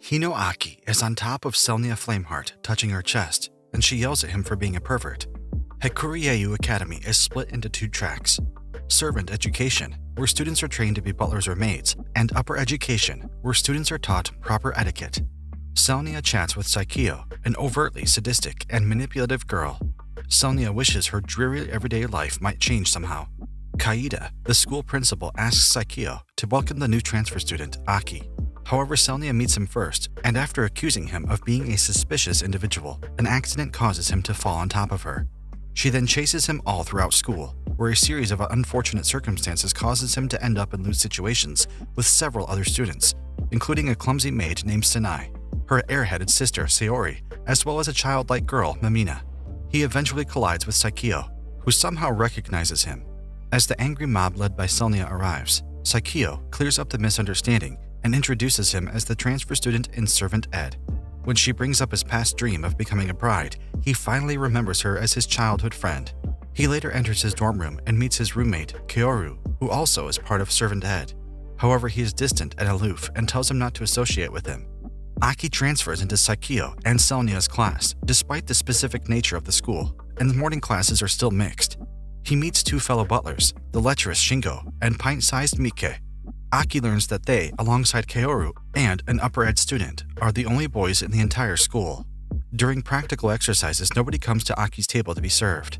Hinoaki is on top of Selnia Flameheart, touching her chest, and she yells at him for being a pervert. Hekurieyu Academy is split into two tracks: servant education, where students are trained to be butlers or maids, and upper education, where students are taught proper etiquette. Selnia chats with Saikyo, an overtly sadistic and manipulative girl. Selnia wishes her dreary everyday life might change somehow. Kaida, the school principal, asks Saikyo to welcome the new transfer student, Aki. However, Selnia meets him first, and after accusing him of being a suspicious individual, an accident causes him to fall on top of her. She then chases him all throughout school, where a series of unfortunate circumstances causes him to end up in loose situations with several other students, including a clumsy maid named Sanai, her airheaded sister Sayori, as well as a childlike girl, Mamina. He eventually collides with Saikyo, who somehow recognizes him. As the angry mob led by Selnia arrives, Saikyo clears up the misunderstanding and introduces him as the transfer student in Servant Ed. When she brings up his past dream of becoming a bride, he finally remembers her as his childhood friend. He later enters his dorm room and meets his roommate, Kaoru, who also is part of Servant Ed. However, he is distant and aloof and tells him not to associate with him. Aki transfers into Saikyo and Selnia's class, despite the specific nature of the school, and the morning classes are still mixed. He meets two fellow butlers, the lecherous Shingo and pint-sized Mike. Aki learns that they, alongside Kaoru and an upper ed student, are the only boys in the entire school. During practical exercises, nobody comes to Aki's table to be served.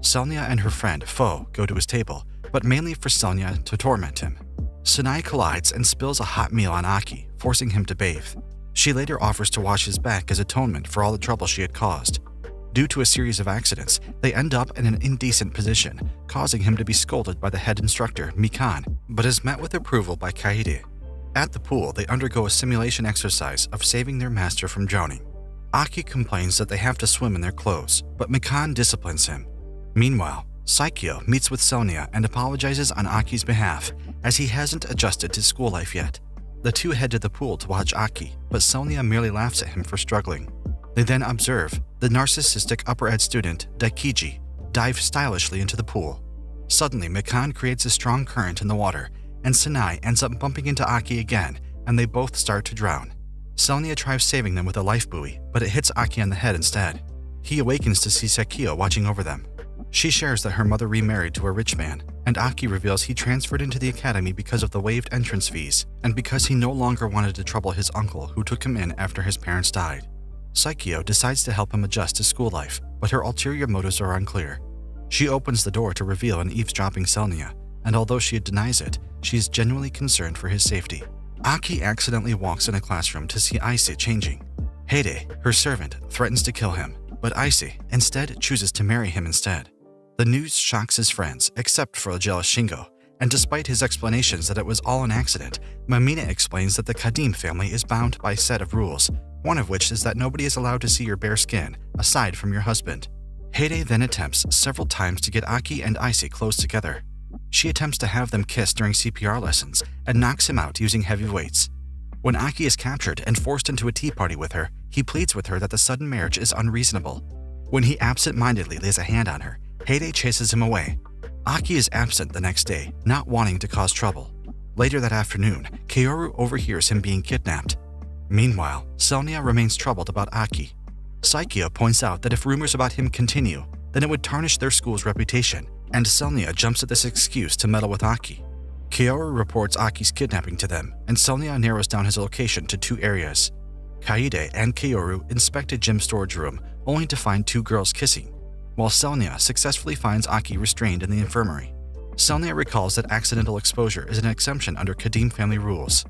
Selnia and her friend, Fo, go to his table, but mainly for Selnia to torment him. Sanai collides and spills a hot meal on Aki, forcing him to bathe. She later offers to wash his back as atonement for all the trouble she had caused. Due to a series of accidents, they end up in an indecent position, causing him to be scolded by the head instructor, Mikan, but is met with approval by Kaede. At the pool, they undergo a simulation exercise of saving their master from drowning. Aki complains that they have to swim in their clothes, but Mikan disciplines him. Meanwhile, Saikyo meets with Selnia and apologizes on Aki's behalf, as he hasn't adjusted to school life yet. The two head to the pool to watch Aki, but Selnia merely laughs at him for struggling. They then observe the narcissistic upper ed student, Daikiji, dive stylishly into the pool. Suddenly, Mikan creates a strong current in the water, and Sanai ends up bumping into Aki again, and they both start to drown. Selnia tries saving them with a life buoy, but it hits Aki on the head instead. He awakens to see Saikyo watching over them. She shares that her mother remarried to a rich man, and Aki reveals he transferred into the academy because of the waived entrance fees, and because he no longer wanted to trouble his uncle who took him in after his parents died. Saikyo decides to help him adjust to school life, but her ulterior motives are unclear. She opens the door to reveal an eavesdropping Selnia, and although she denies it, she is genuinely concerned for his safety. Aki accidentally walks in a classroom to see Aise changing. Heide, her servant, threatens to kill him, but Aise instead chooses to marry him instead. The news shocks his friends, except for a jealous Shingo, and despite his explanations that it was all an accident, Mamina explains that the Kadim family is bound by a set of rules, one of which is that nobody is allowed to see your bare skin, aside from your husband. Heide then attempts several times to get Aki and Aise close together. She attempts to have them kiss during CPR lessons and knocks him out using heavy weights. When Aki is captured and forced into a tea party with her, he pleads with her that the sudden marriage is unreasonable. When he absent-mindedly lays a hand on her, Heide chases him away. Aki is absent the next day, not wanting to cause trouble. Later that afternoon, Kaoru overhears him being kidnapped. Meanwhile, Selnia remains troubled about Aki. Saikyo points out that if rumors about him continue, then it would tarnish their school's reputation, and Selnia jumps at this excuse to meddle with Aki. Kaoru reports Aki's kidnapping to them, and Selnia narrows down his location to two areas. Kaede and Kaoru inspect a gym storage room, only to find two girls kissing, while Selnia successfully finds Aki restrained in the infirmary. Selnia recalls that accidental exposure is an exemption under Kadim family rules.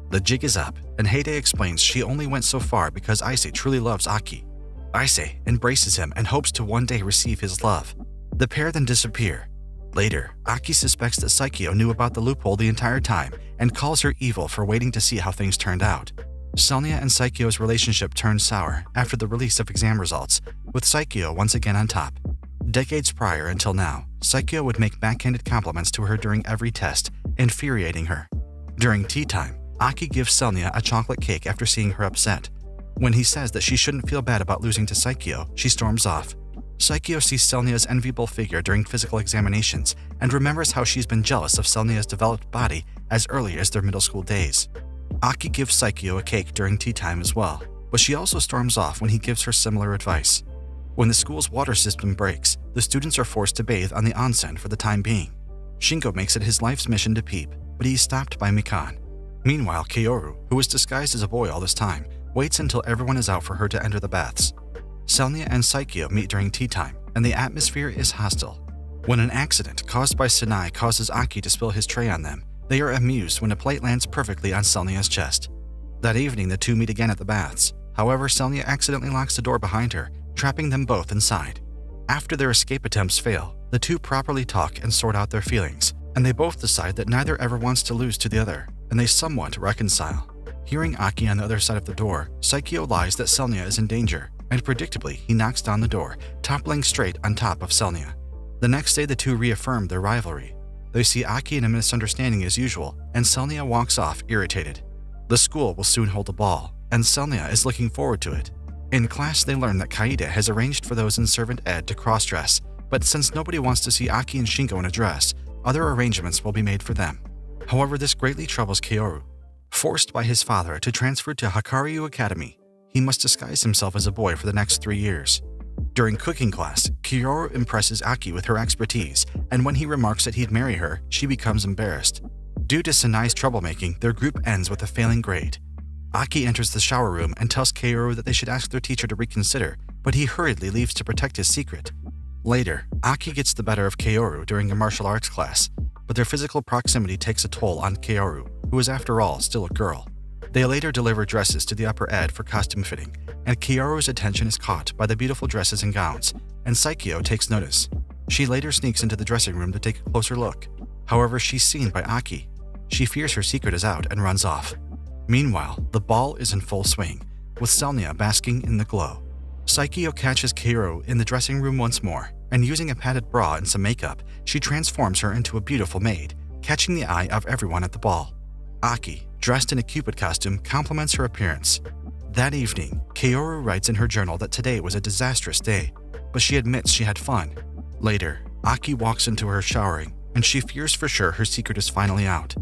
The jig is up, and Heide explains she only went so far because Aise truly loves Aki. Aise embraces him and hopes to one day receive his love. The pair then disappear. Later, Aki suspects that Saikyo knew about the loophole the entire time and calls her evil for waiting to see how things turned out. Selnia and Saikyo's relationship turns sour after the release of exam results, with Saikyo once again on top. Decades prior until now, Saikyo would make backhanded compliments to her during every test, infuriating her. During tea time, Aki gives Selnia a chocolate cake after seeing her upset. When he says that she shouldn't feel bad about losing to Saikyo, she storms off. Saikyo sees Selnia's enviable figure during physical examinations and remembers how she's been jealous of Selnia's developed body as early as their middle school days. Aki gives Saikyo a cake during tea time as well, but she also storms off when he gives her similar advice. When the school's water system breaks, the students are forced to bathe on the onsen for the time being. Shingo makes it his life's mission to peep, but he is stopped by Mikan. Meanwhile, Kaoru, who is disguised as a boy all this time, waits until everyone is out for her to enter the baths. Selnia and Saikyo meet during tea time, and the atmosphere is hostile. When an accident caused by Sanai causes Aki to spill his tray on them, they are amused when a plate lands perfectly on Selnia's chest. That evening, the two meet again at the baths. However, Selnia accidentally locks the door behind her, trapping them both inside. After their escape attempts fail, the two properly talk and sort out their feelings, and they both decide that neither ever wants to lose to the other, and they somewhat reconcile. Hearing Aki on the other side of the door, Saikyo lies that Selnia is in danger, and predictably, he knocks down the door, toppling straight on top of Selnia. The next day, the two reaffirm their rivalry. They see Aki in a misunderstanding as usual, and Selnia walks off irritated. The school will soon hold a ball, and Selnia is looking forward to it. In class, they learn that Kaede has arranged for those in Servant Ed to cross-dress, but since nobody wants to see Aki and Shingo in a dress, other arrangements will be made for them. However, this greatly troubles Kaoru. Forced by his father to transfer to Hakaryu Academy, he must disguise himself as a boy for the next 3 years. During cooking class, Kaoru impresses Aki with her expertise, and when he remarks that he'd marry her, she becomes embarrassed. Due to Sanai's troublemaking, their group ends with a failing grade. Aki enters the shower room and tells Kaoru that they should ask their teacher to reconsider, but he hurriedly leaves to protect his secret. Later, Aki gets the better of Kaoru during a martial arts class, but their physical proximity takes a toll on Kaoru, who is after all still a girl. They later deliver dresses to the upper ed for costume fitting, and Kaoru's attention is caught by the beautiful dresses and gowns, and Saikyo takes notice. She later sneaks into the dressing room to take a closer look. However, she's seen by Aki. She fears her secret is out and runs off. Meanwhile, the ball is in full swing, with Selnia basking in the glow. Saikyo catches Kaoru in the dressing room once more, and using a padded bra and some makeup, she transforms her into a beautiful maid, catching the eye of everyone at the ball. Aki, dressed in a Cupid costume, compliments her appearance. That evening, Kaoru writes in her journal that today was a disastrous day, but she admits she had fun. Later, Aki walks into her showering, and she fears for sure her secret is finally out.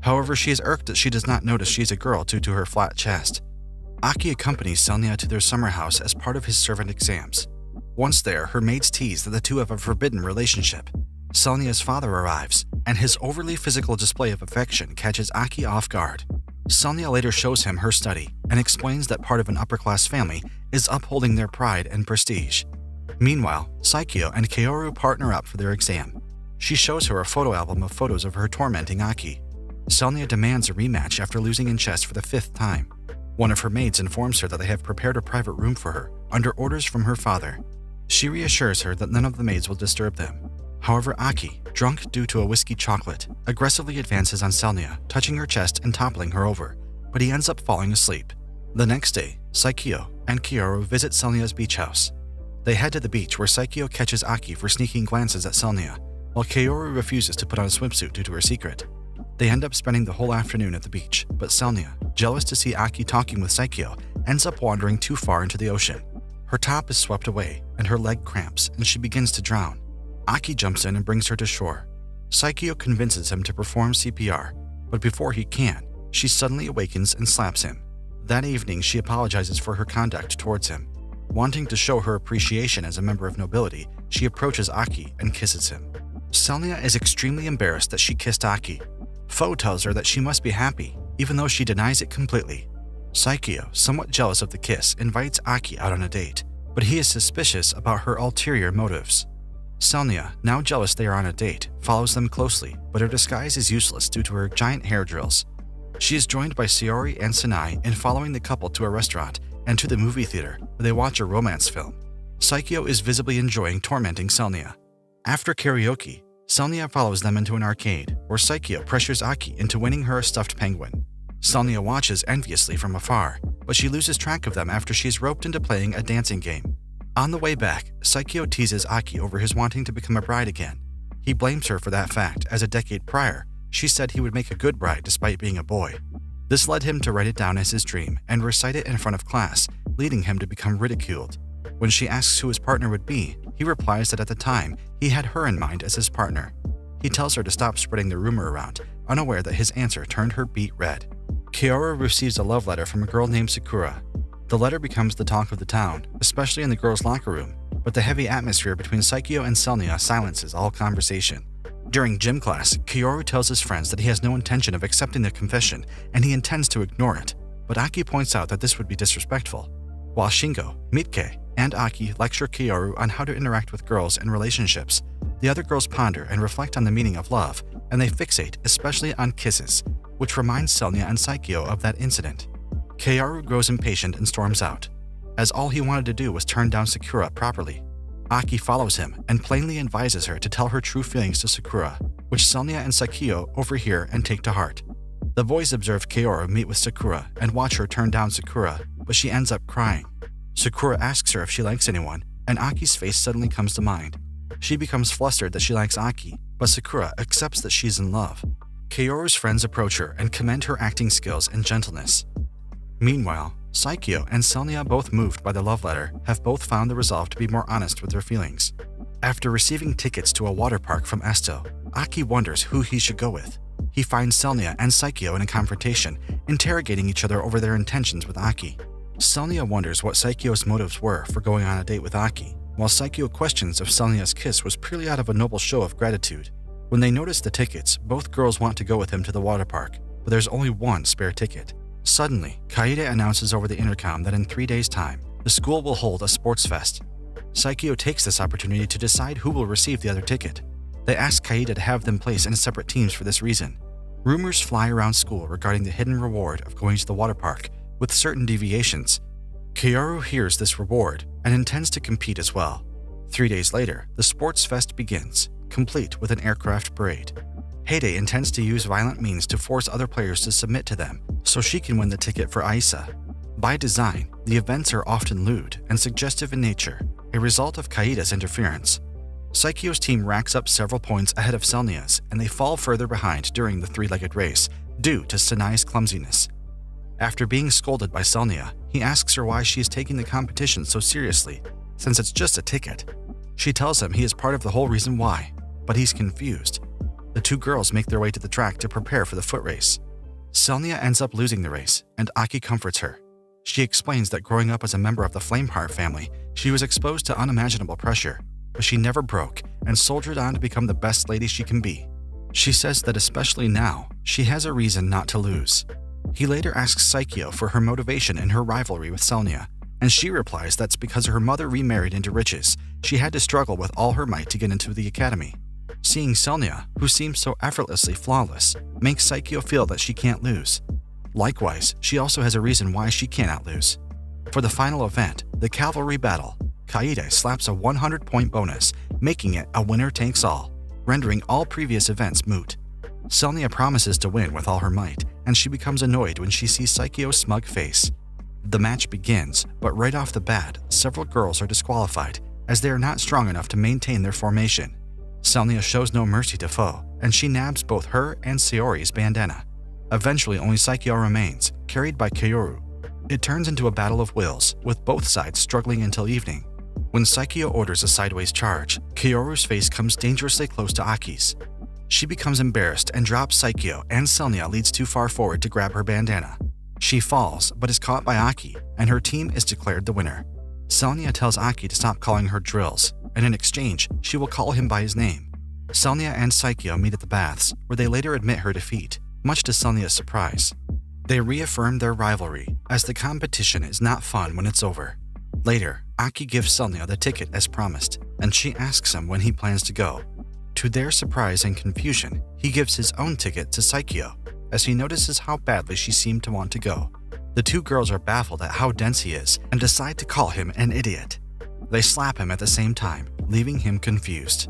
However, she is irked that she does not notice she is a girl due to her flat chest. Aki accompanies Selnia to their summer house as part of his servant exams. Once there, her maids tease that the two have a forbidden relationship. Selnia's father arrives, and his overly physical display of affection catches Aki off guard. Selnia later shows him her study and explains that part of an upper-class family is upholding their pride and prestige. Meanwhile, Saikyo and Kaoru partner up for their exam. She shows her a photo album of photos of her tormenting Aki. Selnia demands a rematch after losing in chess for the 5th time. One of her maids informs her that they have prepared a private room for her, under orders from her father. She reassures her that none of the maids will disturb them. However, Aki, drunk due to a whiskey chocolate, aggressively advances on Selnia, touching her chest and toppling her over, but he ends up falling asleep. The next day, Saikyo and Kaoru visit Selnia's beach house. They head to the beach where Saikyo catches Aki for sneaking glances at Selnia, while Kaoru refuses to put on a swimsuit due to her secret. They end up spending the whole afternoon at the beach, but Selnia, jealous to see Aki talking with Saikyo, ends up wandering too far into the ocean. Her top is swept away, and her leg cramps, and she begins to drown. Aki jumps in and brings her to shore. Saikyo convinces him to perform CPR, but before he can, she suddenly awakens and slaps him. That evening, she apologizes for her conduct towards him. Wanting to show her appreciation as a member of nobility, she approaches Aki and kisses him. Selnia is extremely embarrassed that she kissed Aki. Fo tells her that she must be happy, even though she denies it completely. Saikyo, somewhat jealous of the kiss, invites Aki out on a date, but he is suspicious about her ulterior motives. Selnia, now jealous they are on a date, follows them closely, but her disguise is useless due to her giant hair drills. She is joined by Saori and Sanai in following the couple to a restaurant and to the movie theater, where they watch a romance film. Saikyo is visibly enjoying tormenting Selnia. After karaoke, Selnia follows them into an arcade, where Saikyo pressures Aki into winning her a stuffed penguin. Selnia watches enviously from afar, but she loses track of them after she is roped into playing a dancing game. On the way back, Saikyo teases Aki over his wanting to become a bride again. He blames her for that fact, as a decade prior, she said he would make a good bride despite being a boy. This led him to write it down as his dream and recite it in front of class, leading him to become ridiculed. When she asks who his partner would be, he replies that at the time, he had her in mind as his partner. He tells her to stop spreading the rumor around, unaware that his answer turned her beet red. Kaoru receives a love letter from a girl named Sakura. The letter becomes the talk of the town, especially in the girls' locker room, but the heavy atmosphere between Saikyo and Selnia silences all conversation. During gym class, Kaoru tells his friends that he has no intention of accepting the confession and he intends to ignore it, but Aki points out that this would be disrespectful. While Shingo, Mitke, and Aki lecture Kaoru on how to interact with girls in relationships, the other girls ponder and reflect on the meaning of love, and they fixate especially on kisses, which reminds Selnia and Saikyo of that incident. Kaoru grows impatient and storms out, as all he wanted to do was turn down Sakura properly. Aki follows him and plainly advises her to tell her true feelings to Sakura, which Selnia and Saikyo overhear and take to heart. The boys observe Kaoru meet with Sakura and watch her turn down Sakura, but she ends up crying. Sakura asks her if she likes anyone, and Aki's face suddenly comes to mind. She becomes flustered that she likes Aki, but Sakura accepts that she's in love. Kaoru's friends approach her and commend her acting skills and gentleness. Meanwhile, Saikyo and Selnia, both moved by the love letter, have both found the resolve to be more honest with their feelings. After receiving tickets to a water park from Esto, Aki wonders who he should go with. He finds Selnia and Saikyo in a confrontation, interrogating each other over their intentions with Aki. Selnia wonders what Saikyo's motives were for going on a date with Aki, while Saikyo questions if Selnia's kiss was purely out of a noble show of gratitude. When they notice the tickets, both girls want to go with him to the water park, but there's only one spare ticket. Suddenly, Kaede announces over the intercom that in 3 days' time, the school will hold a sports fest. Saikyo takes this opportunity to decide who will receive the other ticket. They ask Kaede to have them placed in separate teams for this reason. Rumors fly around school regarding the hidden reward of going to the water park, with certain deviations. Kaoru hears this reward and intends to compete as well. 3 days later, the sports fest begins, complete with an aircraft parade. Heyday intends to use violent means to force other players to submit to them, so she can win the ticket for Aisa. By design, the events are often lewd and suggestive in nature, a result of Kaeda's interference. Saikyo's team racks up several points ahead of Selnia's, and they fall further behind during the three-legged race, due to Sanai's clumsiness. After being scolded by Selnia, he asks her why she is taking the competition so seriously, since it's just a ticket. She tells him he is part of the whole reason why, but he's confused. The two girls make their way to the track to prepare for the foot race. Selnia ends up losing the race, and Aki comforts her. She explains that growing up as a member of the Flameheart family, she was exposed to unimaginable pressure, but she never broke and soldiered on to become the best lady she can be. She says that especially now, she has a reason not to lose. He later asks Saikyo for her motivation in her rivalry with Selnia, and she replies that's because her mother remarried into riches. She had to struggle with all her might to get into the academy. Seeing Selnia, who seems so effortlessly flawless, makes Saikyo feel that she can't lose. Likewise, she also has a reason why she cannot lose. For the final event, the cavalry battle, Kaede slaps a 100-point bonus, making it a winner-takes-all, rendering all previous events moot. Selnia promises to win with all her might, and she becomes annoyed when she sees Saikyo's smug face. The match begins, but right off the bat, several girls are disqualified, as they are not strong enough to maintain their formation. Selnia shows no mercy to foe, and she nabs both her and Sayori's bandana. Eventually, only Saikyo remains, carried by Kaoru. It turns into a battle of wills, with both sides struggling until evening. When Saikyo orders a sideways charge, Kaoru's face comes dangerously close to Aki's. She becomes embarrassed and drops Saikyo, and Selnia leads too far forward to grab her bandana. She falls, but is caught by Aki, and her team is declared the winner. Selnia tells Aki to stop calling her drills, and in exchange, she will call him by his name. Selnia and Saikyo meet at the baths, where they later admit her defeat, much to Selnia's surprise. They reaffirm their rivalry, as the competition is not fun when it's over. Later, Aki gives Selnia the ticket as promised, and she asks him when he plans to go. To their surprise and confusion, he gives his own ticket to Saikyo, as he notices how badly she seemed to want to go. The two girls are baffled at how dense he is and decide to call him an idiot. They slap him at the same time, leaving him confused.